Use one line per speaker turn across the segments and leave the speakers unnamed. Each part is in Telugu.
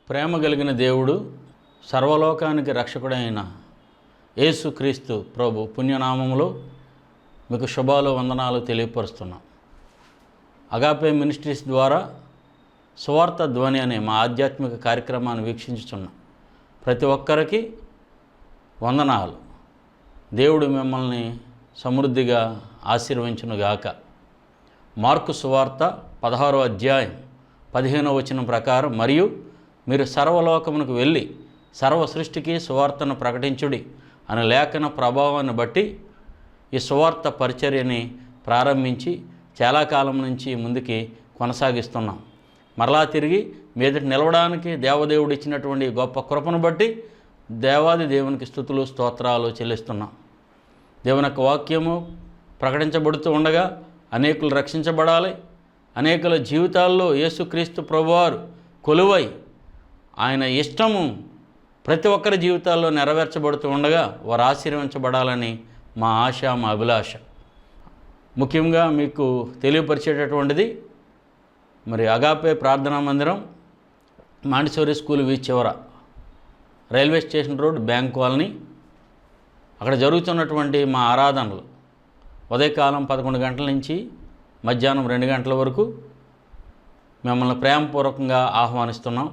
ప్రేమ కలిగిన దేవుడు, సర్వలోకానికి రక్షకుడైన యేసుక్రీస్తు ప్రభు పుణ్యనామములో మీకు శుభాలు వందనాలు తెలియపరుస్తున్నాం. అగాపే మినిస్ట్రీస్ ద్వారా సువార్త ధ్వని అనే మా ఆధ్యాత్మిక కార్యక్రమాన్ని వీక్షించుచున్న ప్రతి ఒక్కరికి వందనాలు. దేవుడు మిమ్మల్ని సమృద్ధిగా ఆశీర్వదించునుగాక. మార్కు సువార్త 16వ అధ్యాయం 15వ వచనం ప్రకారం, మరియు మీరు సర్వలోకమునకు వెళ్ళి సర్వ సృష్టికి సువార్తను ప్రకటించుడి అనే లేఖన ప్రభావాన్ని బట్టి ఈ సువార్త పరిచర్యని ప్రారంభించి చాలా కాలం నుంచి ముందుకి కొనసాగిస్తున్నాం. మరలా తిరిగి మీదటి నిలవడానికి దేవదేవుడు ఇచ్చినటువంటి గొప్ప కృపను బట్టి దేవాది దేవునికి స్తుతులు స్తోత్రాలు చెల్లిస్తున్నాం. దేవుని యొక్క వాక్యము ప్రకటించబడుతూ ఉండగా అనేకులు రక్షించబడాలి, అనేకుల జీవితాల్లో యేసుక్రీస్తు ప్రభువారు కొలువై ఆయన ఇష్టము ప్రతి ఒక్కరి జీవితాల్లో నెరవేర్చబడుతూ ఉండగా వారు ఆశీర్వించబడాలని మా ఆశ, మా అభిలాష. ముఖ్యంగా మీకు తెలియపరిచేటటువంటిది, మరి అగాపే ప్రార్థనా మందిరం మాంటిసోరీ స్కూల్ వీధి చివర, railway station road, bank colony, అక్కడ జరుగుతున్నటువంటి మా ఆరాధనలు ఉదయకాలం 11 గంటల నుంచి మధ్యాహ్నం 2 గంటల వరకు మిమ్మల్ని ప్రేమపూర్వకంగా ఆహ్వానిస్తున్నాం.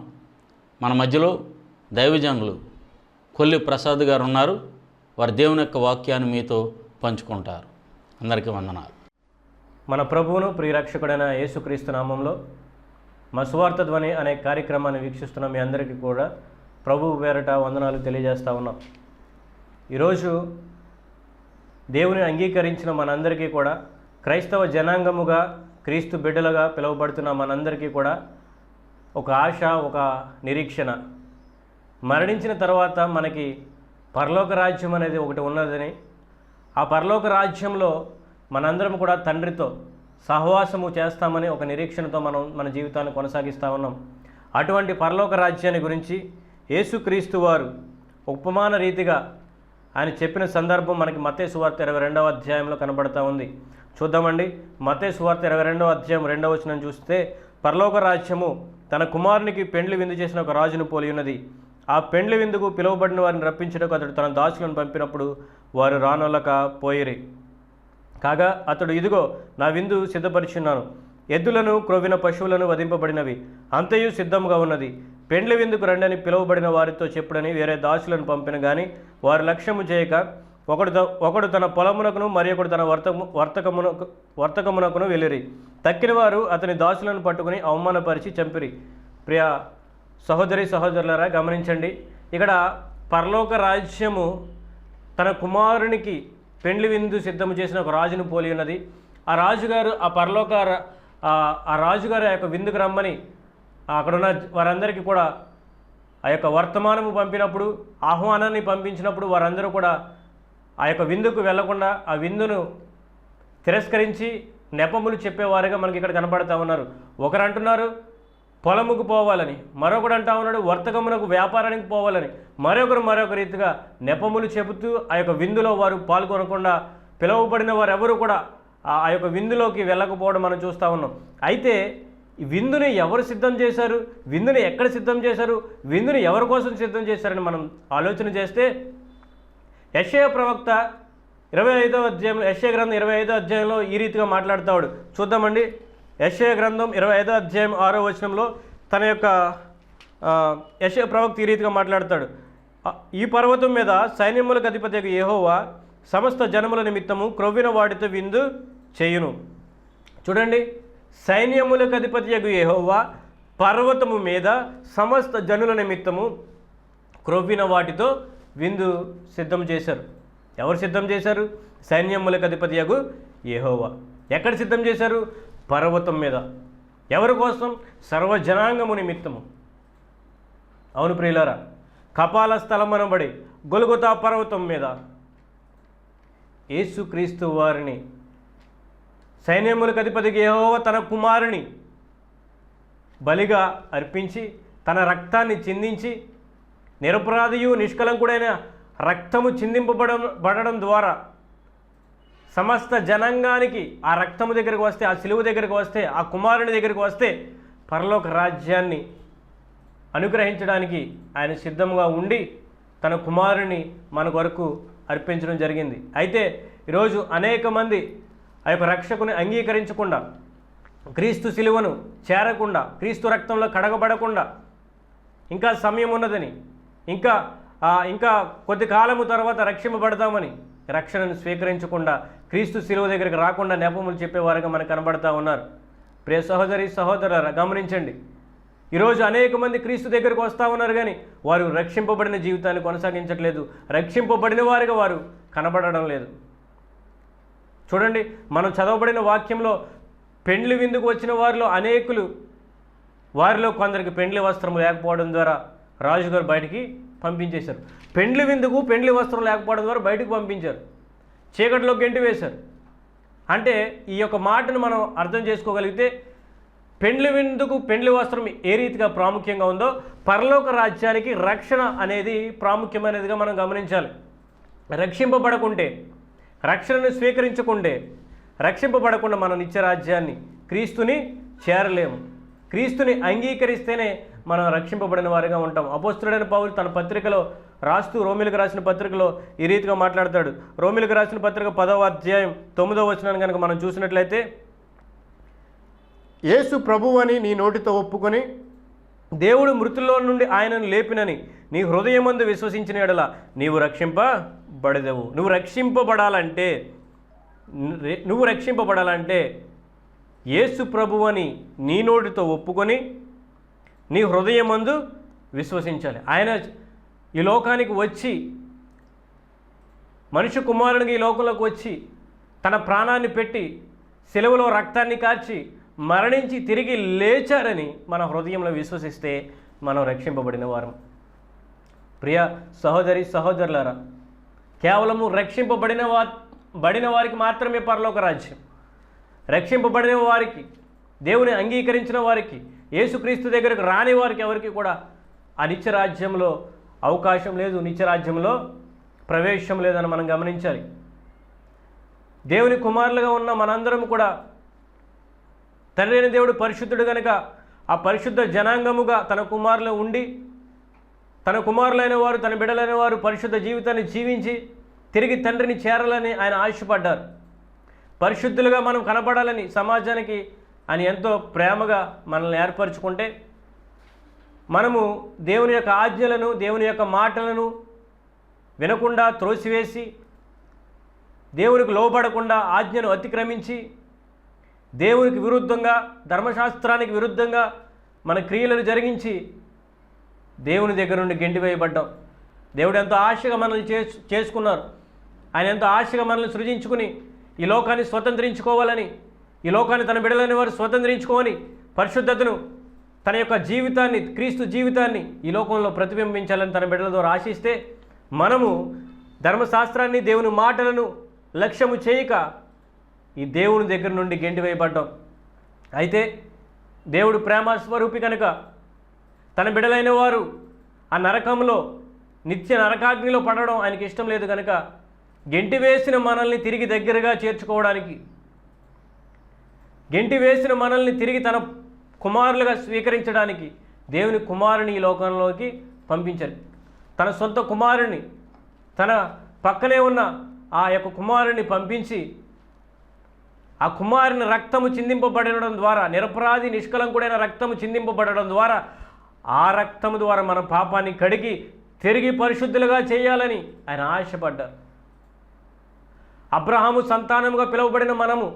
మన మధ్యలో దైవజనులు కొల్లి ప్రసాద్ గారు ఉన్నారు. వారి దేవుని యొక్క వాక్యాన్ని మీతో పంచుకుంటారు. అందరికీ వందనాలు.
మన ప్రభువును ప్రియరక్షకుడైన యేసుక్రీస్తు నామంలో మా సువార్త ధ్వని అనే కార్యక్రమాన్ని వీక్షిస్తున్న మీ అందరికీ కూడా ప్రభువు పేరట వందనాలు తెలియజేస్తూ ఉన్నాం. ఈరోజు దేవుని అంగీకరించిన మనందరికీ కూడా, క్రైస్తవ జనాంగముగా క్రీస్తు బిడ్డలుగా పిలువబడుతున్న మనందరికీ కూడా ఒక ఆశ, ఒక నిరీక్షణ. మరణించిన తర్వాత మనకి పరలోక రాజ్యం అనేది ఒకటి ఉన్నదని, ఆ పరలోక రాజ్యంలో మనందరం కూడా తండ్రితో సహవాసము చేస్తామని ఒక నిరీక్షణతో మన జీవితాన్ని కొనసాగిస్తూ ఉన్నాం. అటువంటి పరలోక రాజ్యాన్ని గురించి యేసుక్రీస్తు వారు ఉపమాన రీతిగా ఆయన చెప్పిన సందర్భం మనకి మత్తయి సువార్త 22వ అధ్యాయంలో కనబడతా ఉంది. చూద్దామండి. మత్తయి సువార్త 22వ అధ్యాయం 2వ వచనం చూస్తే, పరలోక రాజ్యము తన కుమారునికి పెండ్లి విందు చేసిన ఒక రాజును పోలి ఉన్నది. ఆ పెండ్లి విందుకు పిలువబడిన వారిని రప్పించడానికి అతడు తన దాసులను పంపినప్పుడు వారు రానొల్లక పోయిరి. కాగా అతడు, ఇదిగో నా విందు సిద్ధపరిచున్నాను, ఎద్దులను క్రొవ్విన పశువులను వధింపబడినవి, అంతయు సిద్ధముగా ఉన్నది, పెండ్లి విందుకు రండని పిలువబడిన వారితో చెప్పుడని వేరే దాసులను పంపిన గాని వారు లక్ష్యము చేయక ఒకడు తన పొలమునకును మరి ఒకడు తన వర్తకమునకును వెళ్ళిరి. తక్కిన వారు అతని దాసులను పట్టుకుని అవమానపరిచి చంపిరి. ప్రియ సహోదరి సహోదరులారా, గమనించండి. ఇక్కడ పరలోక రాజ్యము తన కుమారునికి పెండ్లి విందు సిద్ధము చేసిన ఒక రాజును పోలి ఉన్నది. ఆ రాజుగారు ఆ రాజుగారు ఆ యొక్క విందుకు రమ్మని అక్కడున్న వారందరికీ కూడా ఆ యొక్క వర్తమానము పంపినప్పుడు, ఆహ్వానాన్ని పంపించినప్పుడు వారందరూ కూడా ఆ యొక్క విందుకు వెళ్లకుండా ఆ విందును తిరస్కరించి నెపములు చెప్పేవారుగా మనకి ఇక్కడ కనబడతా ఉన్నారు. ఒకరు అంటున్నారు పొలముకు పోవాలని, మరొకడు అంటా ఉన్నాడు వర్తకమునకు వ్యాపారానికి పోవాలని, మరొక రీతిగా నెపములు చెబుతూ ఆ యొక్క విందులో వారు పాల్గొనకుండా పిలువబడిన వారు ఎవరు కూడా ఆ యొక్క విందులోకి వెళ్ళకపోవడం మనం చూస్తూ ఉన్నాం. అయితే ఈ విందుని ఎవరు సిద్ధం చేశారు, విందుని ఎక్కడ సిద్ధం చేశారు, విందుని ఎవరి కోసం సిద్ధం చేశారని మనం ఆలోచన చేస్తే, యెషయా ప్రవక్త 25వ అధ్యాయంలో, యెషయా గ్రంథం 25వ అధ్యాయంలో ఈ రీతిగా మాట్లాడుతాడు. చూద్దామండి. యెషయా గ్రంథం 25వ అధ్యాయం 6వ వచనంలో తన యొక్క యెషయా ప్రవక్త ఈ రీతిగా మాట్లాడతాడు. ఈ పర్వతం మీద సైన్యములకు అధిపతి యెహోవా సమస్త జనముల నిమిత్తము క్రొవ్విన వాటితో విందు చేయును. చూడండి, సైన్యములకు అధిపతి యెహోవా పర్వతము మీద సమస్త జనుల నిమిత్తము క్రొవ్విన వాటితో విందు సిద్ధం చేశారు. ఎవరు సిద్ధం చేశారు? సైన్యములకు అధిపతి యెహోవా. ఎక్కడ సిద్ధం చేశారు? పర్వతం మీద. ఎవరి కోసం? సర్వజనాంగము నిమిత్తము. అవును ప్రియులారా, కపాల స్థలం అనబడి గొల్గొతా పర్వతం మీద యేసుక్రీస్తు వారిని సైన్యములకు అధిపతి యెహోవా తన కుమారుని బలిగా అర్పించి తన రక్తాన్ని చిందించి, నిరపరాధియు నిష్కలంకుడైన రక్తము చిందింపబడడం ద్వారా సమస్త జనాంగానికి ఆ రక్తము దగ్గరికి వస్తే, ఆ సిలువ దగ్గరికి వస్తే, ఆ కుమారుని దగ్గరికి వస్తే పరలోక రాజ్యాన్ని అనుగ్రహించడానికి ఆయన సిద్ధంగా ఉండి తన కుమారుని మన కొరకు అర్పించడం జరిగింది. అయితే ఈరోజు అనేక మంది ఆ యొక్క రక్షకుని అంగీకరించకుండా, క్రీస్తు శిలువను చేరకుండా, క్రీస్తు రక్తంలో కడగబడకుండా, ఇంకా సమయం ఉన్నదని, ఇంకా కొద్ది కాలము తర్వాత రక్షింపబడతామని రక్షణను స్వీకరించకుండా, క్రీస్తు శిలువ దగ్గరికి రాకుండా నెపములు చెప్పేవారుగా మనకు కనబడతా ఉన్నారు. ప్రియ సహోదరి సహోదరులారా, గమనించండి. ఈరోజు అనేక మంది క్రీస్తు దగ్గరకు వస్తూ ఉన్నారు, కానీ వారు రక్షింపబడిన జీవితాన్ని కొనసాగించట్లేదు. రక్షింపబడిన వారిగా వారు కనబడడం లేదు. చూడండి, మనం చదవబడిన వాక్యంలో పెండ్లి విందుకు వచ్చిన వారిలో అనేకులు, వారిలో కొందరికి పెండ్లి వస్త్రం లేకపోవడం ద్వారా రాజుగారు బయటికి పంపించేశారు. పెండ్లి విందుకు పెండ్లి వస్త్రం లేకపోవడం ద్వారా బయటకు పంపించారు, చీకటిలో గెంటి వేశారు. అంటే ఈ యొక్క మాటను మనం అర్థం చేసుకోగలిగితే, పెండ్లి విందుకు పెండ్లి వస్త్రం ఏ రీతిగా ప్రాముఖ్యంగా ఉందో, పరలోక రాజ్యానికి రక్షణ అనేది ప్రాముఖ్యమైనదిగా మనం గమనించాలి. రక్షింపబడకుంటే, రక్షణను స్వీకరించకుంటే, రక్షింపబడకుండా మనం నిత్యరాజ్యాన్ని, క్రీస్తుని చేరలేము. క్రీస్తుని అంగీకరిస్తేనే మనం రక్షింపబడిన వారిగా ఉంటాం. అపోస్తలుడైన పౌలు తన పత్రికలో రాస్తూ, రోమిలకు రాసిన పత్రికలో ఈ రీతిగా మాట్లాడతాడు. రోమిలకు రాసిన పత్రిక 10వ అధ్యాయం 9వ వచనాన్ని కనుక మనం చూసినట్లయితే, యేసు ప్రభువు అని నీ నోటితో ఒప్పుకొని దేవుడు మృతుల్లో నుండి ఆయనను లేపినని నీ హృదయమందు విశ్వసించిన యెడల నీవు రక్షింపబడెదవు. నువ్వు రక్షింపబడాలంటే యేసు ప్రభువు అని నీ నోటితో ఒప్పుకొని నీ హృదయమందు విశ్వసించాలి. ఆయన ఈ లోకానికి వచ్చి, మనుష్య కుమారునికి ఈ లోకంలోకి వచ్చి తన ప్రాణాన్ని పెట్టి సిలువలో రక్తాన్ని కార్చి మరణించి తిరిగి లేచారని మన హృదయంలో విశ్వసిస్తే మనం రక్షింపబడిన వారం. ప్రియ సహోదరి సహోదరులారా, కేవలము రక్షింపబడిన వారికి మాత్రమే పరలోక రాజ్యం. రక్షింపబడిన వారికి, దేవుని అంగీకరించిన వారికి, యేసుక్రీస్తు దగ్గరకు రాని వారికి ఎవరికి కూడా ఆ నిత్యరాజ్యంలో అవకాశం లేదు, నిత్యరాజ్యంలో ప్రవేశం లేదని మనం గమనించాలి. దేవుని కుమారులుగా ఉన్న మనందరం కూడా తండ్రి అయిన దేవుడు పరిశుద్ధుడు కనుక ఆ పరిశుద్ధ జనాంగముగా తన కుమారులు ఉండి, తన కుమారులైన వారు, తన బిడ్డలైన వారు పరిశుద్ధ జీవితాన్ని జీవించి తిరిగి తండ్రిని చేరాలని ఆయన ఆశపడ్డారు. పరిశుద్ధులుగా మనం కనపడాలని సమాజానికి ఆయన ఎంతో ప్రేమగా మనల్ని ఏర్పరచుకుంటే, మనము దేవుని యొక్క ఆజ్ఞలను, దేవుని యొక్క మాటలను వినకుండా త్రోసివేసి, దేవునికి లోబడకుండా ఆజ్ఞను అతిక్రమించి, దేవునికి విరుద్ధంగా, ధర్మశాస్త్రానికి విరుద్ధంగా మన క్రియలను జరిగించి దేవుని దగ్గర నుండి గెంటివేయబడ్డాం. దేవుడు ఎంతో ఆశగా మనల్ని చేసుకున్నారు. ఆయన ఎంతో ఆశగా మనల్ని సృజించుకుని ఈ లోకాన్ని స్వతంత్రించుకోవాలని, ఈ లోకాన్ని తన బిడ్డలైన వారు స్వతంత్రించుకోని పరిశుద్ధతను, తన యొక్క జీవితాన్ని, క్రీస్తు జీవితాన్ని ఈ లోకంలో ప్రతిబింబించాలని తన బిడ్డల ద్వారా ఆశిస్తే, మనము ధర్మశాస్త్రాన్ని, దేవుని మాటలను లక్ష్యము చేయక ఈ దేవుని దగ్గర నుండి గెంటివేయబడ్డాం. అయితే దేవుడు ప్రేమ స్వరూపి కనుక తన బిడ్డలైన వారు ఆ నరకంలో, నిత్య నరకాగ్నిలో పడడం ఆయనకి ఇష్టం లేదు కనుక గెంటివేసిన మనల్ని తిరిగి దగ్గరగా చేర్చుకోవడానికి, గెంటివేసిన మనల్ని తిరిగి తన కుమారులుగా స్వీకరించడానికి దేవుని కుమారుని ఈ లోకంలోకి పంపించారు. తన సొంత కుమారుని, తన పక్కనే ఉన్న ఆ యొక్క కుమారుని పంపించి, ఆ కుమారుని రక్తము చిందింపబడడం ద్వారా, నిరపరాధి నిష్కలంకుడైన రక్తము చిందింపబడడం ద్వారా, ఆ రక్తము ద్వారా మన పాపాన్ని కడిగి తిరిగి పరిశుద్ధులుగా చేయాలని ఆయన ఆశపడ్డారు. అబ్రహాము సంతానముగా పిలువబడిన మనము,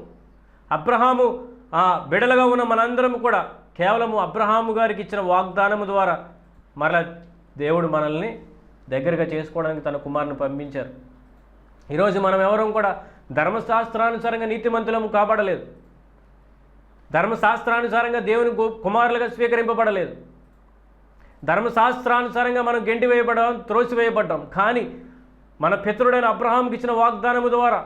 అబ్రహాము బిడలుగా ఉన్న మనందరం కూడా కేవలము అబ్రహాము గారికి ఇచ్చిన వాగ్దానము ద్వారా మరలా దేవుడు మనల్ని దగ్గరగా చేసుకోవడానికి తన కుమారుని పంపించారు. ఈరోజు మనం ఎవరం కూడా ధర్మశాస్త్రానుసారంగా నీతిమంతులము కాబడలేదు, ధర్మశాస్త్రానుసారంగా దేవుని కుమారులుగా స్వీకరింపబడలేదు, ధర్మశాస్త్రానుసారంగా మనం గెంటివేయబడ్డాం, త్రోసివేయబడ్డాం. కానీ మన పితరుడైన అబ్రహాముకి ఇచ్చిన వాగ్దానము ద్వారా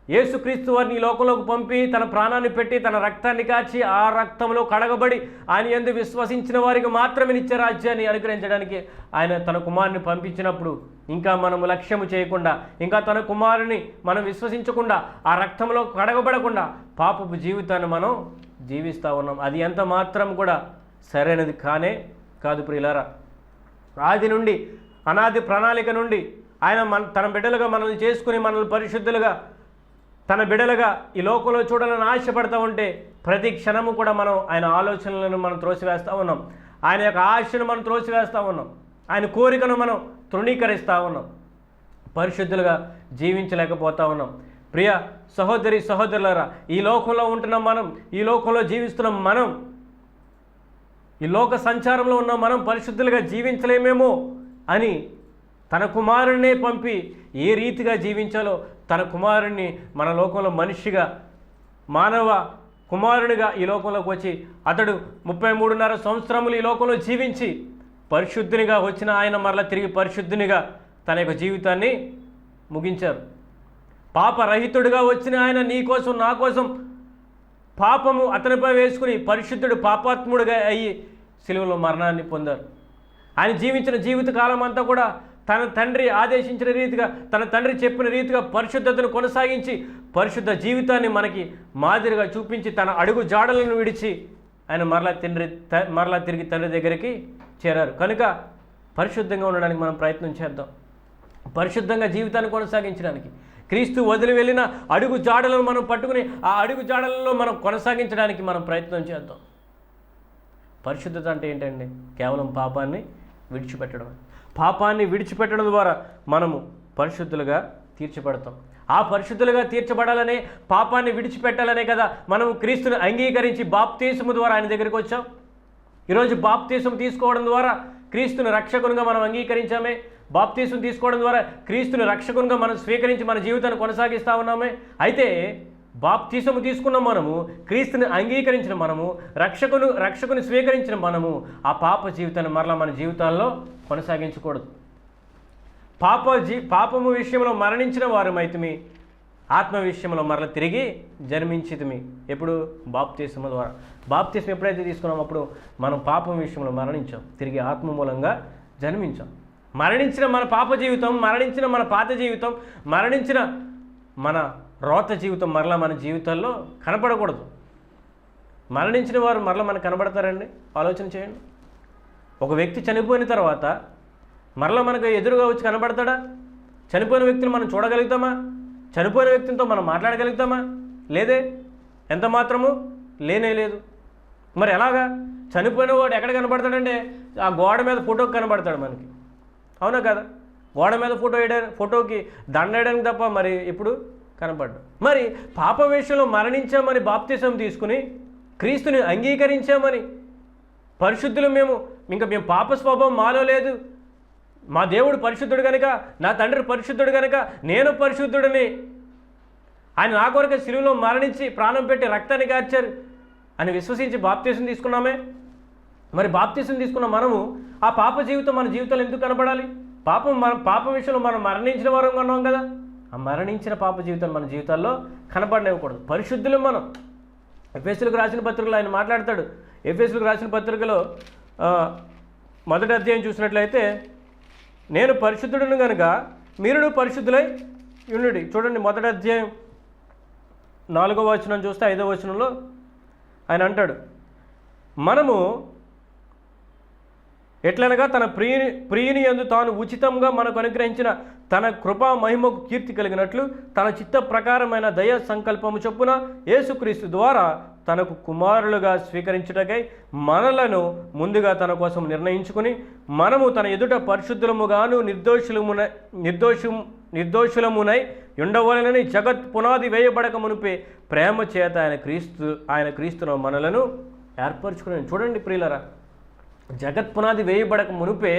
యేసుక్రీస్తు వారిని ఈ లోకంలోకి పంపి తన ప్రాణాన్ని పెట్టి తన రక్తాన్ని కాచి ఆ రక్తంలో కడగబడి ఆయన యందు విశ్వసించిన వారికి మాత్రమే నిత్య రాజ్యాన్ని అనుగ్రహించడానికి ఆయన తన కుమారుని పంపించినప్పుడు ఇంకా మనము లక్ష్యము చేయకుండా, ఇంకా తన కుమారుని మనం విశ్వసించకుండా, ఆ రక్తంలో కడగబడకుండా పాపపు జీవితాన్ని మనం జీవిస్తూ ఉన్నాం. అది ఎంత మాత్రం కూడా సరైనది కానే కాదు ప్రియులారా. ఆది నుండి, అనాది ప్రణాళిక నుండి ఆయన తన బిడ్డలుగా మనల్ని చేసుకుని, మనల్ని పరిశుద్ధులుగా తన బిడ్డలుగా ఈ లోకంలో చూడాలని ఆశపడతా ఉంటే ప్రతి క్షణము కూడా మనం ఆయన ఆలోచనలను మనం త్రోసివేస్తూ ఉన్నాం. ఆయన యొక్క ఆశను మనం త్రోసివేస్తూ ఉన్నాం. ఆయన కోరికను మనం తృణీకరిస్తూ ఉన్నాం. పరిశుద్ధులుగా జీవించలేకపోతా ఉన్నాం. ప్రియ సహోదరి సహోదరులారా, ఈ లోకంలో ఉంటున్నాం మనం, ఈ లోకంలో జీవిస్తున్నాం మనం, ఈ లోక సంచారంలో ఉన్న మనం పరిశుద్ధులుగా జీవించలేమేమో అని తన కుమారుణ్ణే పంపి ఏ రీతిగా జీవించాలో తన కుమారుణ్ణి మన లోకంలో మనిషిగా, మానవ కుమారునిగా ఈ లోకంలోకి వచ్చి అతడు 33.5 సంవత్సరములు ఈ లోకంలో జీవించి పరిశుద్ధునిగా వచ్చిన ఆయన మరలా తిరిగి పరిశుద్ధునిగా తన యొక్క జీవితాన్ని ముగించారు. పాపరహితుడిగా వచ్చిన ఆయన నీ కోసం నా కోసం పాపము అతనిపై వేసుకుని పరిశుద్ధుడు పాపాత్ముడిగా అయ్యి సిలువలో మరణాన్ని పొందారు. ఆయన జీవించిన జీవిత కాలం అంతా కూడా తన తండ్రి ఆదేశించిన రీతిగా, తన తండ్రి చెప్పిన రీతిగా పరిశుద్ధతను కొనసాగించి పరిశుద్ధ జీవితాన్ని మనకి మాదిరిగా చూపించి తన అడుగు జాడలను విడిచి ఆయన మరలా తిరిగి తండ్రి దగ్గరికి చేరారు. కనుక పరిశుద్ధంగా ఉండడానికి మనం ప్రయత్నం చేద్దాం. పరిశుద్ధంగా జీవితాన్ని కొనసాగించడానికి క్రీస్తు వదిలి వెళ్ళిన అడుగు జాడలను మనం పట్టుకుని ఆ అడుగు జాడలలో మనం కొనసాగించడానికి మనం ప్రయత్నం చేద్దాం. పరిశుద్ధత అంటే ఏంటండి? కేవలం పాపాన్ని విడిచిపెట్టడం. పాపాన్ని విడిచిపెట్టడం ద్వారా మనము పరిశుద్ధులుగా తీర్చబడతాం. ఆ పరిశుద్ధులుగా తీర్చబడాలనే, పాపాన్ని విడిచిపెట్టాలనే కదా మనము క్రీస్తుని అంగీకరించి బాప్తీసము ద్వారా ఆయన దగ్గరికి వచ్చాం. ఈరోజు బాప్తీసం తీసుకోవడం ద్వారా క్రీస్తుని రక్షకునిగా మనం అంగీకరించామే. బాప్తీసం తీసుకోవడం ద్వారా క్రీస్తుని రక్షకునిగా మనం స్వీకరించి మన జీవితాన్ని కొనసాగిస్తూ ఉన్నామే. అయితే బాప్తీసము తీసుకున్న మనము, క్రీస్తుని అంగీకరించిన మనము, రక్షకుని స్వీకరించిన మనము ఆ పాప జీవితాన్ని మరలా మన జీవితాల్లో కొనసాగించకూడదు. పాపము విషయంలో మరణించిన వారమైతిమి, ఆత్మ విషయంలో మరల తిరిగి జన్మించితిమి. ఎప్పుడు? బాప్తీసము ద్వారా. బాప్తీసం ఎప్పుడైతే తీసుకున్నామో అప్పుడు మనం పాపం విషయంలో మరణించాం, తిరిగి ఆత్మ మూలంగా జన్మించాం. మరణించిన మన పాప జీవితం, మరణించిన మన పాత జీవితం, మరణించిన మన రోత జీవితం మరలా మన జీవితాల్లో కనపడకూడదు. మరణించిన వారు మరలా మనకు కనబడతారండి? ఆలోచన చేయండి. ఒక వ్యక్తి చనిపోయిన తర్వాత మరలా మనకు ఎదురుగా వచ్చి కనబడతాడా? చనిపోయిన వ్యక్తిని మనం చూడగలుగుతామా? చనిపోయిన వ్యక్తితో మనం మాట్లాడగలుగుతామా? లేదే, ఎంత మాత్రము లేనే లేదు. మరి ఎలాగా? చనిపోయిన వాడు ఎక్కడ కనబడతాడంటే ఆ గోడ మీద ఫోటోకి కనబడతాడు మనకి, అవునా కదా? గోడ మీద ఫోటోకి దండ వేయడానికి తప్ప మరి ఇప్పుడు కనపడ్డు. మరి పాప విషయంలో మరణించామని బాప్తిసం తీసుకుని క్రీస్తుని అంగీకరించామని పరిశుద్ధులు మేము పాప స్వభావం మాలో లేదు, మా దేవుడు పరిశుద్ధుడు కనుక, నా తండ్రి పరిశుద్ధుడు కనుక నేను పరిశుద్ధుడిని, ఆయన నా కొరకు శిలువలో మరణించి ప్రాణం పెట్టి రక్తాన్ని కార్చారు అని విశ్వసించి బాప్తిసం తీసుకున్నామే. మరి బాప్తిసం తీసుకున్న మనము ఆ పాప జీవితం మన జీవితంలో ఎందుకు కనపడాలి? పాప విషయంలో మనం మరణించిన వారం ఉన్నాం కదా, ఆ మరణించిన పాప జీవితం మన జీవితాల్లో కనపడనివ్వకూడదు. పరిశుద్ధులు మనం. ఎఫెసీయులకు రాసిన పత్రికలో ఆయన మాట్లాడతాడు. ఎఫెసీయులకు రాసిన పత్రికలో 1వ అధ్యాయం చూసినట్లయితే, నేను పరిశుద్ధుడును కనుక మీరును పరిశుద్ధులై ఉండుడి. చూడండి 1వ అధ్యాయం 4వ వచనం చూస్తే 5వ వచనంలో ఆయన అంటాడు, మనము ఎట్లనగా తన ప్రియుని యందు తాను ఉచితంగా మనకు అనుగ్రహించిన తన కృపా మహిమకు కీర్తి కలిగినట్లు తన చిత్త ప్రకారమైన దయ సంకల్పము చొప్పున యేసుక్రీస్తు ద్వారా తనకు కుమారులుగా స్వీకరించుటకై మనలను ముందుగా తన కోసం నిర్ణయించుకుని మనము తన ఎదుట పరిశుద్ధులముగాను నిర్దోషులమునై ఉండవలనని జగత్ పునాది వేయబడక మునిపే ప్రేమ చేత ఆయన క్రీస్తును మనలను ఏర్పరచుకుని. చూడండి ప్రియులరా, జగత్ పునాది వేయబడక మునిపే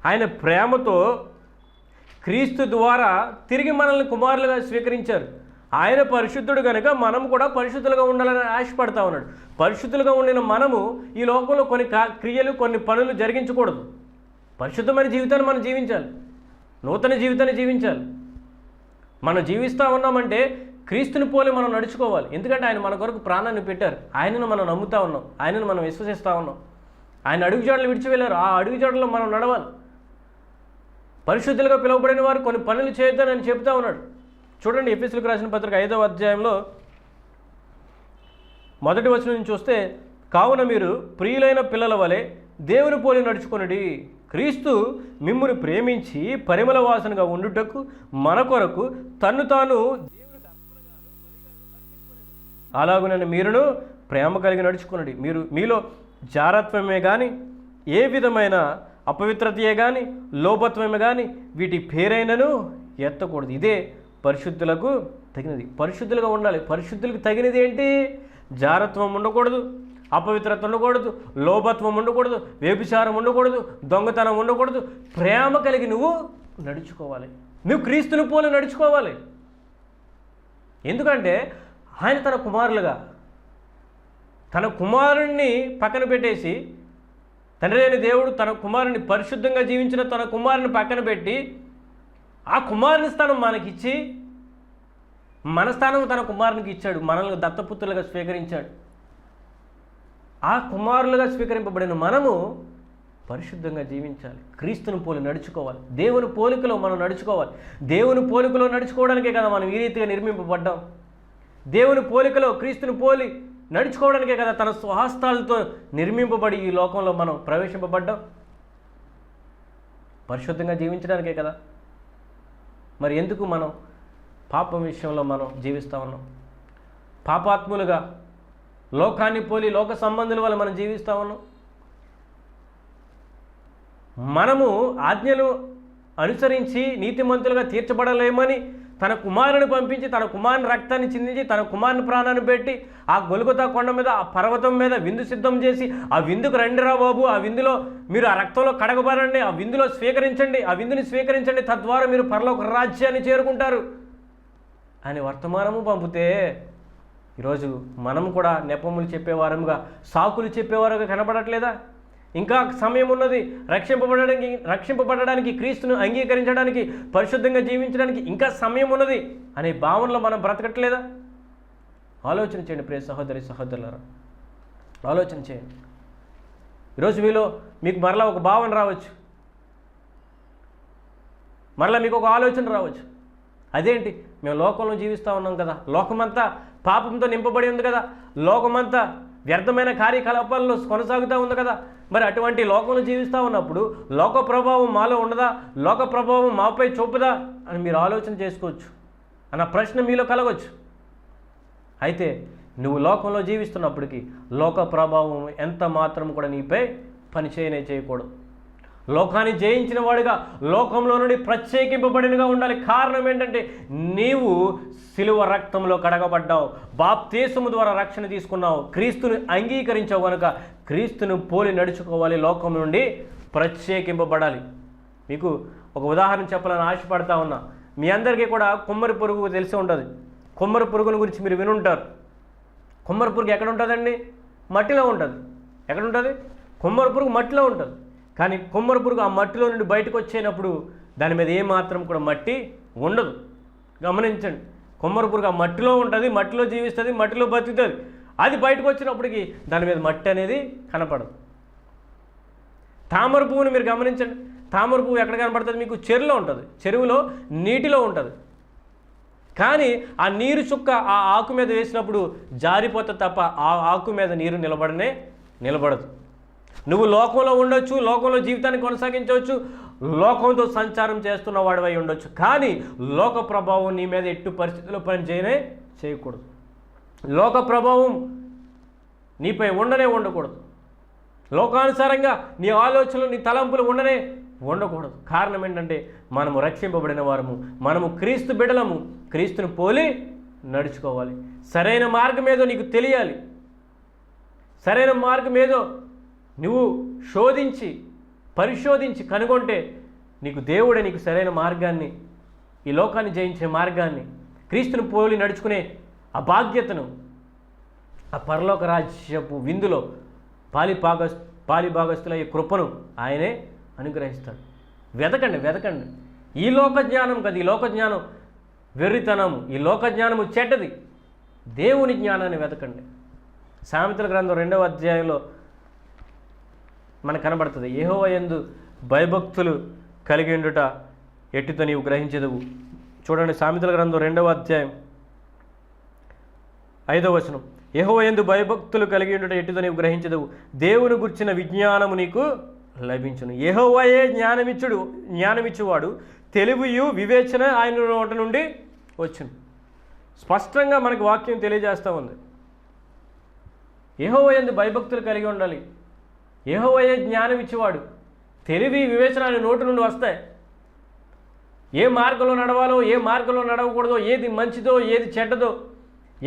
ఆయన ప్రేమతో క్రీస్తు ద్వారా తిరిగి మనల్ని కుమారులుగా స్వీకరించారు. ఆయన పరిశుద్ధుడు కనుక మనం కూడా పరిశుద్ధులుగా ఉండాలని ఆశపడతా ఉన్నాడు. పరిశుద్ధులుగా ఉండిన మనము ఈ లోకంలో కొన్ని క్రియలు, కొన్ని పనులు జరిగించకూడదు. పరిశుద్ధమైన జీవితాన్ని మనం జీవించాలి, నూతన జీవితాన్ని జీవించాలి. మనం జీవిస్తూ ఉన్నామంటే క్రీస్తుని పోలి మనం నడుచుకోవాలి. ఎందుకంటే ఆయన మన కొరకు ప్రాణాన్ని పెట్టారు, ఆయనను మనం నమ్ముతూ ఉన్నాం, ఆయనను మనం విశ్వసిస్తూ ఉన్నాం. ఆయన అడుగుజాడలు విడిచి వెళ్ళారు, ఆ అడుగుజాడల్లో మనం నడవాలి. పరిశుద్ధులుగా పిలువబడిన వారు కొన్ని పనులు చేయొద్దని చెప్తా ఉన్నాడు. చూడండి ఎఫెసీయులకు రాసిన పత్రిక 5వ అధ్యాయంలో 1వ వచనం నుంచి చూస్తే, కావున మీరు ప్రియులైన పిల్లల వలె దేవుని పోలి నడుచుకొనుడి. క్రీస్తు మిమ్మును ప్రేమించి పరిమళ వాసనగా ఉండుటకు మన కొరకు తన్ను తాను అలాగునని మీరును ప్రేమ కలిగి నడుచుకునండి. మీలో జారత్వమే కానీ ఏ విధమైన అపవిత్రతయే కానీ లోపత్వమే కానీ వీటి పేరైనను ఎత్తకూడదు. ఇదే పరిశుద్ధులకు తగినది. పరిశుద్ధులుగా ఉండాలి. పరిశుద్ధులకు తగినది ఏంటి? జారత్వం ఉండకూడదు, అపవిత్రత ఉండకూడదు, లోపత్వం ఉండకూడదు, వ్యభిచారం ఉండకూడదు, దొంగతనం ఉండకూడదు. ప్రేమ కలిగి నువ్వు నడుచుకోవాలి. నువ్వు క్రీస్తుని పోలి నడుచుకోవాలి. ఎందుకంటే ఆయన తన కుమారులుగా తన కుమారుణ్ణి పక్కన పెట్టేసి, తండ్రి అయిన దేవుడు తన కుమారుని పరిశుద్ధంగా జీవించిన తన కుమారుని పక్కన పెట్టి ఆ కుమారుని స్థానం మనకిచ్చి మన స్థానం తన కుమారునికి ఇచ్చాడు. మనల్ని దత్తపుత్రులుగా స్వీకరించాడు. ఆ కుమారులుగా స్వీకరింపబడిన మనము పరిశుద్ధంగా జీవించాలి. క్రీస్తుని పోలి నడుచుకోవాలి. దేవుని పోలికలో మనం నడుచుకోవాలి. దేవుని పోలికలో నడుచుకోవడానికే కదా మనం ఈ రీతిగా నిర్మింపబడ్డాం. దేవుని పోలికలో క్రీస్తుని పోలి నడుచుకోవడానికే కదా తన స్వహస్తాలతో నిర్మింపబడి ఈ లోకంలో మనం ప్రవేశింపబడ్డాం. పరిశుద్ధంగా జీవించడానికే కదా. మరి ఎందుకు మనం పాపం విషయంలో మనం జీవిస్తూ ఉన్నాం? పాపాత్ములుగా లోకాన్ని పోలి లోక సంబంధుల వల్ల మనం జీవిస్తూ ఉన్నాం. మనము ఆజ్ఞలు అనుసరించి నీతిమంతులుగా తీర్చబడలేమని తన కుమారుని పంపించి తన కుమారుని రక్తాన్ని చిందించి తన కుమారుని ప్రాణాన్ని పెట్టి ఆ గొలుగొతా కొండ మీద ఆ పర్వతం మీద విందు సిద్ధం చేసి ఆ విందుకు రండిరా బాబు, ఆ విందులో మీరు ఆ రక్తంలో కడగబడండి, ఆ విందులో స్వీకరించండి, ఆ విందుని స్వీకరించండి, తద్వారా మీరు పరలోక రాజ్యాన్ని చేరుకుంటారు అని వర్తమానము పంపితే ఈరోజు మనం కూడా నెపములు చెప్పేవారముగా సాకులు చెప్పేవారుగా కనబడట్లేదా? ఇంకా సమయం ఉన్నది. రక్షింపబడడానికి క్రీస్తును అంగీకరించడానికి పరిశుద్ధంగా జీవించడానికి ఇంకా సమయం ఉన్నది అనే భావనలో మనం బ్రతకట్లేదా? ఆలోచన చేయండి ప్రియ సహోదరి సహోదరులారా, ఆలోచన చేయండి. ఈరోజు మీకు మరలా ఒక భావన రావచ్చు, మరలా మీకు ఒక ఆలోచన రావచ్చు. అదేంటి? మేము లోకంలో జీవిస్తూ ఉన్నాం కదా, లోకమంతా పాపంతో నింపబడి ఉంది కదా, లోకమంతా వ్యర్థమైన కార్యకలాపాల్లో కొనసాగుతూ ఉంది కదా, మరి అటువంటి లోకంలో జీవిస్తూ ఉన్నప్పుడు లోక ప్రభావం మాలో ఉండదా, లోక ప్రభావం మాపై చూపుదా అని మీరు ఆలోచన చేసుకోవచ్చు అన్న ప్రశ్న మీలో కలగవచ్చు. అయితే నువ్వు లోకంలో జీవిస్తున్నప్పటికీ లోక ప్రభావం ఎంత మాత్రం కూడా నీపై పని చేయకూడదు. లోకాన్ని జయించిన వాడిగా లోకంలో నుండి ప్రత్యేకింపబడినగా ఉండాలి. కారణం ఏంటంటే నీవు సిలువ రక్తంలో కడగబడ్డావు, బాప్తీసము ద్వారా రక్షణ తీసుకున్నావు, క్రీస్తుని అంగీకరించావు కనుక క్రీస్తును పోలి నడుచుకోవాలి, లోకం నుండి ప్రత్యేకింపబడాలి. మీకు ఒక ఉదాహరణ చెప్పాలని ఆశపడతా ఉన్నా. మీ అందరికీ కూడా కుమ్మరి పురుగు తెలిసి ఉంటుంది. కుమ్మరి పురుగుని గురించి మీరు వినుంటారు. కుమ్మరి పురుగు ఎక్కడ ఉంటుందండి? మట్టిలో ఉంటుంది. ఎక్కడ ఉంటుంది? కుమ్మరి పురుగు మట్టిలో ఉంటుంది. కానీ కుమ్మరి పురుగు ఆ మట్టిలో నుండి బయటకు వచ్చేటప్పుడు దాని మీద ఏమాత్రం కూడా మట్టి ఉండదు. గమనించండి, కుమ్మరి పురుగు ఆ మట్టిలో ఉంటుంది, మట్టిలో జీవిస్తుంది, మట్టిలో బతుకుతుంది. అది బయటకు వచ్చినప్పటికీ దాని మీద మట్టి అనేది కనపడదు. తామర పువ్వుని మీరు గమనించండి. తామర పువ్వు ఎక్కడ కనపడుతుంది? మీకు చెరువులో ఉంటుంది, చెరువులో నీటిలో ఉంటుంది. కానీ ఆ నీరు చుక్క ఆ ఆకు మీద వేసినప్పుడు జారిపోతుంది తప్ప ఆ ఆకు మీద నీరు నిలబడదు. నువ్వు లోకంలో ఉండొచ్చు, లోకంలో జీవితాన్ని కొనసాగించవచ్చు, లోకంతో సంచారం చేస్తున్న వాడివై ఉండొచ్చు, కానీ లోక ప్రభావం నీ మీద ఎట్టు పరిస్థితుల్లో చేయకూడదు. లోక ప్రభావం నీపై ఉండకూడదు. లోకానుసారంగా నీ ఆలోచనలు, నీ తలంపులు ఉండకూడదు. కారణం ఏంటంటే మనము రక్షింపబడిన వారము, మనము క్రీస్తు బిడ్డలము, క్రీస్తుని పోలి నడుచుకోవాలి. సరైన మార్గం ఏదో నీకు తెలియాలి. సరైన మార్గం ఏదో నువ్వు పరిశోధించి కనుగొంటే నీకు దేవుడే నీకు సరైన మార్గాన్ని, ఈ లోకాన్ని జయించే మార్గాన్ని, క్రీస్తుని పోలి నడుచుకునే ఆ బాధ్యతను ఆ పరలోక రాజ్యపు విందులో పాలిభాగస్తుల ఈ కృపను ఆయనే అనుగ్రహిస్తాడు. వెతకండి. ఈ లోక జ్ఞానం కదా, ఈ లోక జ్ఞానం వెర్రితనము, ఈ లోక జ్ఞానము చెడ్డది. దేవుని జ్ఞానాన్ని వెతకండి. సామెతల గ్రంథం 2వ అధ్యాయంలో మనకు కనబడుతుంది. యెహోవా యందు భయభక్తులు కలిగి ఉండుట ఎట్టితో నీవు గ్రహించదవు. చూడండి, సామెతల గ్రంథం 2వ అధ్యాయం 5వ వచనం. యెహోవా యందు భయభక్తులు కలిగి ఉండుట ఎట్టుదో నీవు గ్రహించదవు, దేవుని గుర్చిన విజ్ఞానము నీకు లభించును. యెహోవాయే జ్ఞానమిచ్చువాడు, తెలివియు వివేచన ఆయన నోట నుండి వచ్చును. స్పష్టంగా మనకు వాక్యం తెలియజేస్తూ ఉంది. యెహోవా యందు భయభక్తులు కలిగి ఉండాలి. యెహోవాయే జ్ఞానం ఇచ్చేవాడు, తెలివి వివేచన ఆయన నోటి నుండి వస్తాయి. ఏ మార్గంలో నడవాలో, ఏ మార్గంలో నడవకూడదో, ఏది మంచిదో, ఏది చెడ్డదో,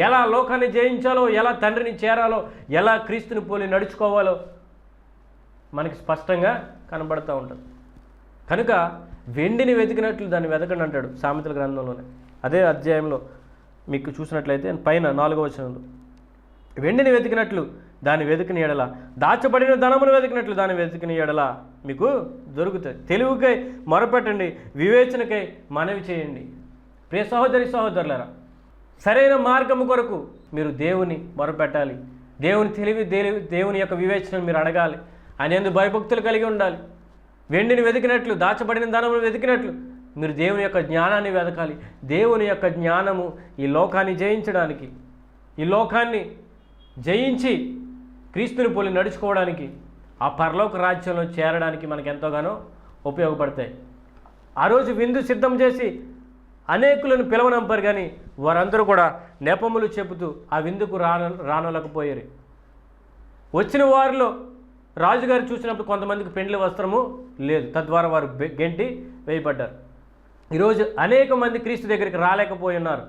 ఎలా లోకాన్ని జయించాలో, ఎలా తండ్రిని చేరాలో, ఎలా క్రీస్తుని పోలి నడుచుకోవాలో మనకి స్పష్టంగా కనబడుతూ ఉంటుంది. కనుక వెండిని వెతికినట్లు దాన్ని వెతకండి అంటాడు సామెతల గ్రంథంలోనే. అదే అధ్యాయంలో మీకు చూసినట్లయితే పైన 4వ వచనంలో, వెండిని వెతికినట్లు దాన్ని వెతికిన ఎడల, దాచబడిన ధనమును వెతికినట్లు దాన్ని వెతికిన ఎడల మీకు దొరుకుతుంది. తెలివికై మొరపెట్టండి, వివేచనకై మనవి చేయండి. ప్రియ సహోదరి సహోదరులారా, సరైన మార్గము కొరకు మీరు దేవుని మొరపెట్టాలి. దేవుని తెలివి, దేవుని యొక్క వివేచనను మీరు అడగాలి. ఆయన యందు భయభక్తులు కలిగి ఉండాలి. వెండిని వెతికినట్లు, దాచబడిన ధనమును వెతికినట్లు మీరు దేవుని యొక్క జ్ఞానాన్ని వెతకాలి. దేవుని యొక్క జ్ఞానము ఈ లోకాన్ని జయించడానికి, ఈ లోకాన్ని జయించి క్రీస్తుని పోలి నడుచుకోవడానికి, ఆ పరలోక రాజ్యంలో చేరడానికి మనకు ఎంతోగానో ఉపయోగపడతాయి. ఆ రోజు విందు సిద్ధం చేసి అనేకులను పిలవనంపారు, కానీ వారందరూ కూడా నెపములు చెబుతూ ఆ విందుకు రానలేకపోయారు. వచ్చిన వారిలో రాజుగారు చూసినప్పుడు కొంతమందికి పెండ్లి వస్త్రము లేదు, తద్వారా వారు గెంటి వేయబడ్డారు. ఈరోజు అనేక మంది క్రీస్తు దగ్గరికి రాలేకపోయి ఉన్నారు,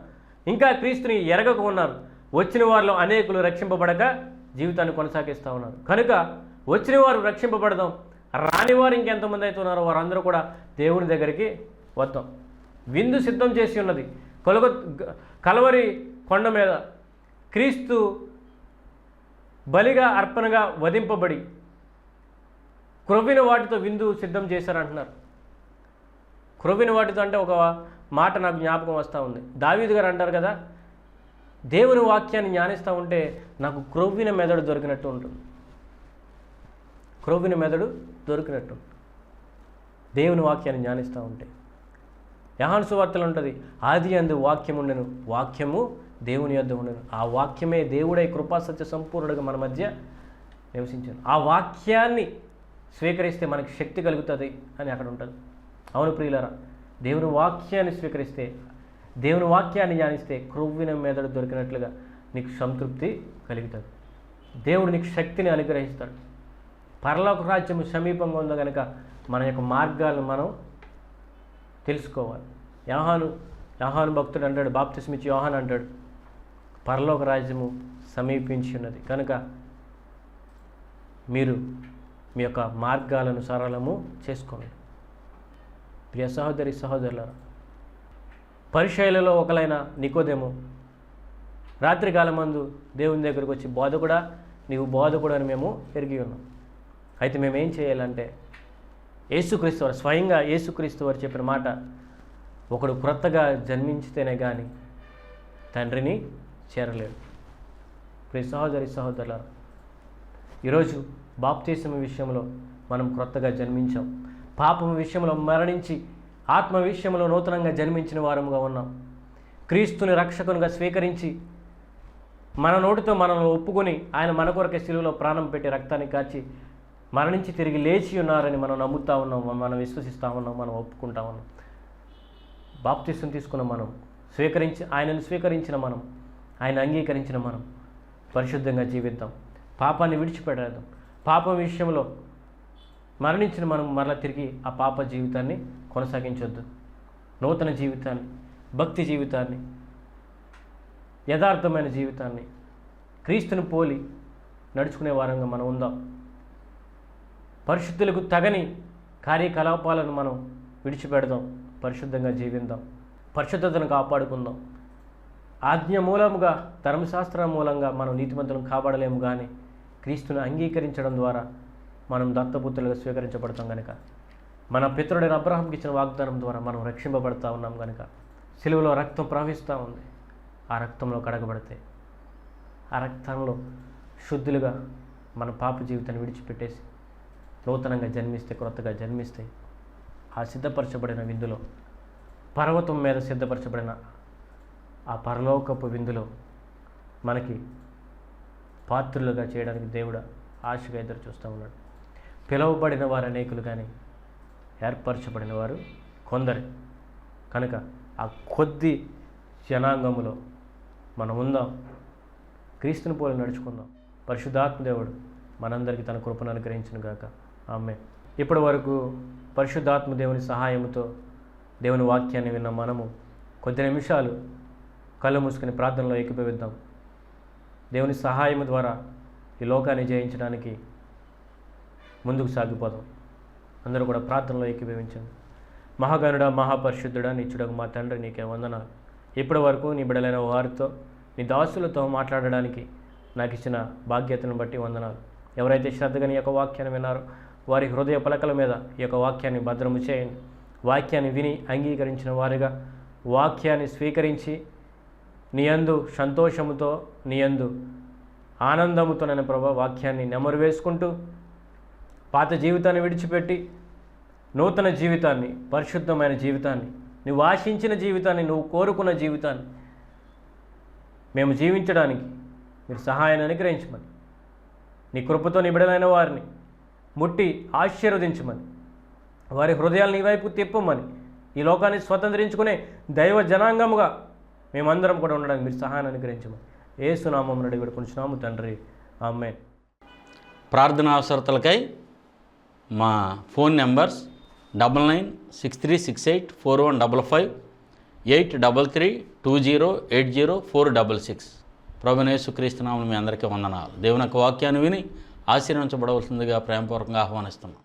ఇంకా క్రీస్తుని ఎరగక ఉన్నారు. వచ్చిన వారిలో అనేకులు రక్షింపబడక జీవితాన్ని కొనసాగిస్తూ ఉన్నారు. కనుక వచ్చిన వారు రక్షింపబడదాం, రాని వారు ఇంకెంతమంది అయితే ఉన్నారో వారందరూ కూడా దేవుని దగ్గరికి వద్దాం. విందు సిద్ధం చేసి ఉన్నది. కలవరి కొండ మీద క్రీస్తు బలిగా అర్పణగా వధింపబడి క్రొవ్విన వాటితో విందు సిద్ధం చేశారంటున్నారు. క్రొవ్విన వాటితో అంటే ఒక మాట నాకు జ్ఞాపకం వస్తూ ఉంది. దావీదు గారు అంటారు కదా, దేవుని వాక్యాన్ని జ్ఞానిస్తూ ఉంటే నాకు క్రొవ్విన మెదడు దొరికినట్టు ఉంటుంది. క్రొవ్విన మెదడు దొరికినట్టు దేవుని వాక్యాన్ని జ్ఞానిస్తూ ఉంటే. యోహాను సువార్తలో ఉంటుంది, ఆది యందు వాక్యం ఉండెను, వాక్యము దేవుని యొద్ద ఉండెను, ఆ వాక్యమే దేవుడై కృపా సత్య సంపూర్ణుడుగా మన మధ్య నివసించాను. ఆ వాక్యాన్ని స్వీకరిస్తే మనకి శక్తి కలుగుతుంది అని అక్కడ ఉంటుంది. అవును ప్రియులారా, దేవుని వాక్యాన్ని స్వీకరిస్తే, దేవుని వాక్యాన్ని ధ్యానిస్తే క్రొవ్విన మెదడు దొరికినట్లుగా నీకు సంతృప్తి కలుగుతుంది. దేవుడు నీకు శక్తిని అనుగ్రహిస్తాడు. పరలోక రాజ్యము సమీపంగా ఉందో కనుక మన యొక్క మార్గాలను మనం తెలుసుకోవాలి. యోహాను భక్తుడు అంటాడు, బాప్తిస్మిచ్చి యోహాను అంటాడు, పరలోక రాజ్యము సమీపించి ఉన్నది కనుక మీరు మీ యొక్క మార్గాలను సరళము చేసుకోండి. ప్రియ సహోదరి సహోదరులారా, పరిచయులలో ఒకలైన నికోదేము రాత్రికాలమందు దేవుని దగ్గరకు వచ్చి, బోధకుడా నీవు బోధకుడు అని మేము ఎరిగి ఉన్నాం, అయితే మేము ఏం చేయాలంటే యేసుక్రీస్తు వారు, స్వయంగా యేసుక్రీస్తు వారు చెప్పిన మాట, ఒకడు క్రొత్తగా జన్మించితేనే కానీ తండ్రిని చేరలేడు. ప్రియ సహోదరి సహోదరులారా, ఈరోజు బాప్తిసం విషయంలో మనం క్రొత్తగా జన్మించాం. పాపం విషయంలో మరణించి ఆత్మ విషయంలో నూతనంగా జన్మించిన వారముగా ఉన్నాం. క్రీస్తుని రక్షకునిగా స్వీకరించి మన నోటితో మనల్ని ఒప్పుకొని ఆయన మన కొరకే శిలువలో ప్రాణం పెట్టి రక్తాన్ని కాచి మరణించి తిరిగి లేచి ఉన్నారని మనం నమ్ముతూ ఉన్నాం, మనం విశ్వసిస్తూ ఉన్నాం, మనం ఒప్పుకుంటా ఉన్నాం. బాప్తిసం తీసుకున్న మనం, ఆయనను స్వీకరించిన మనం, ఆయన అంగీకరించిన మనం పరిశుద్ధంగా జీవిద్దాం, పాపాన్ని విడిచిపెడదాం. పాపం విషయంలో మరణించిన మనం మరలా తిరిగి ఆ పాప జీవితాన్ని కొనసాగించొద్దు. నూతన జీవితాన్ని, భక్తి జీవితాన్ని, యథార్థమైన జీవితాన్ని, క్రీస్తుని పోలి నడుచుకునే వారంగా మనం ఉందాం. పరిశుద్ధులకు తగని కార్యకలాపాలను మనం విడిచిపెడదాం, పరిశుద్ధంగా జీవిద్దాం, పరిశుద్ధతను కాపాడుకుందాం. ఆజ్ఞ మూలముగా, ధర్మశాస్త్రం మూలంగా మనం నీతిమంతులను కాపాడలేము, కానీ క్రీస్తుని అంగీకరించడం ద్వారా మనం దత్తపుత్రులుగా స్వీకరించబడతాం కనుక, మన పితరుడైన అబ్రహాంకి ఇచ్చిన వాగ్దానం ద్వారా మనం రక్షింపబడతా ఉన్నాం కనుక, సిలువలో రక్తం ప్రవహిస్తూ ఉంది. ఆ రక్తంలో కడగబడితే, ఆ రక్తంలో శుద్ధులుగా మన పాప జీవితాన్ని విడిచిపెట్టేసి నూతనంగా జన్మిస్తే, క్రొత్తగా జన్మిస్తే, ఆ సిద్ధపరచబడిన విందులో, పర్వతం మీద సిద్ధపరచబడిన ఆ పరలోకపు విందులో మనకి పాత్రులుగా చేయడానికి దేవుడు ఆశగా ఎదురు చూస్తూ ఉన్నాడు. పిలువబడిన వారు అనేకులు కానీ ఏర్పరచబడిన వారు కొందరే. కనుక ఆ కొద్ది జనాంగములో మనం ఉందాం, క్రీస్తుని పోలి నడుచుకుందాం. పరిశుద్ధాత్మ దేవుడు మనందరికీ తన కృపను అనుగ్రహించును గాక. ఆమేన్. ఇప్పటి వరకు పరిశుద్ధాత్మ దేవుని సహాయంతో దేవుని వాక్యాన్ని విన్న మనము కొద్ది నిమిషాలు కళ్ళు మూసుకుని ప్రార్థనలో ఏకీభవిద్దాం. దేవుని సహాయం ద్వారా ఈ లోకాన్ని జయించడానికి ముందుకు సాగిపోదాం. అందరూ కూడా ప్రార్థనలో ఏకీభవించండి. మహాగణుడా, మహాపరిశుద్ధుడా, నిత్యుడకు మా తండ్రి, నీకే వందనాలు. ఇప్పటి వరకు నీ బిడ్డలైన వారితో, నీ దాసులతో మాట్లాడడానికి నాకు ఇచ్చిన బాధ్యతను బట్టి వందనాలు. ఎవరైతే శ్రద్ధగా నీ యొక్క వాక్యాన్ని విన్నారో వారి హృదయ పలకల మీద ఈ యొక్క వాక్యాన్ని భద్రము చేయండి. వాక్యాన్ని విని అంగీకరించిన వారిగా, వాక్యాన్ని స్వీకరించి నీ యందు సంతోషముతో, నీ యందు ఆనందముతో నేను ప్రభా వాక్యాన్ని నెమరు వేసుకుంటూ పాత జీవితాన్ని విడిచిపెట్టి నూతన జీవితాన్ని, పరిశుద్ధమైన జీవితాన్ని, నువ్వు ఆశించిన జీవితాన్ని, నువ్వు కోరుకున్న జీవితాన్ని మేము జీవించడానికి మీరు సహాయాన్ని అనుగ్రహించమని, నీ కృపతో నిబిడలైన వారిని ముట్టి ఆశీర్వదించమని, వారి హృదయాలు నీ వైపు తిప్పమని, ఈ లోకాన్ని స్వతంత్రించుకునే దైవ జనాంగముగా మేమందరం కూడా ఉండడానికి మీరు సహాయాన్ని అనుగ్రహించమని యేసు నామమున అడిగి వేడుకొనుచున్నాము తండ్రి. ఆమేన్.
ప్రార్థన అవసరతలకై మా ఫోన్ నెంబర్స్ 9963684155, 8332080466. ప్రభువైన యేసుక్రీస్తు నామమున మీ అందరికీ వందనాలు. దేవుని యొక్క వాక్యాన్ని విని ఆశీర్వదించబడవలసిందిగా ప్రేమపూర్వకంగా ఆహ్వానిస్తున్నాం.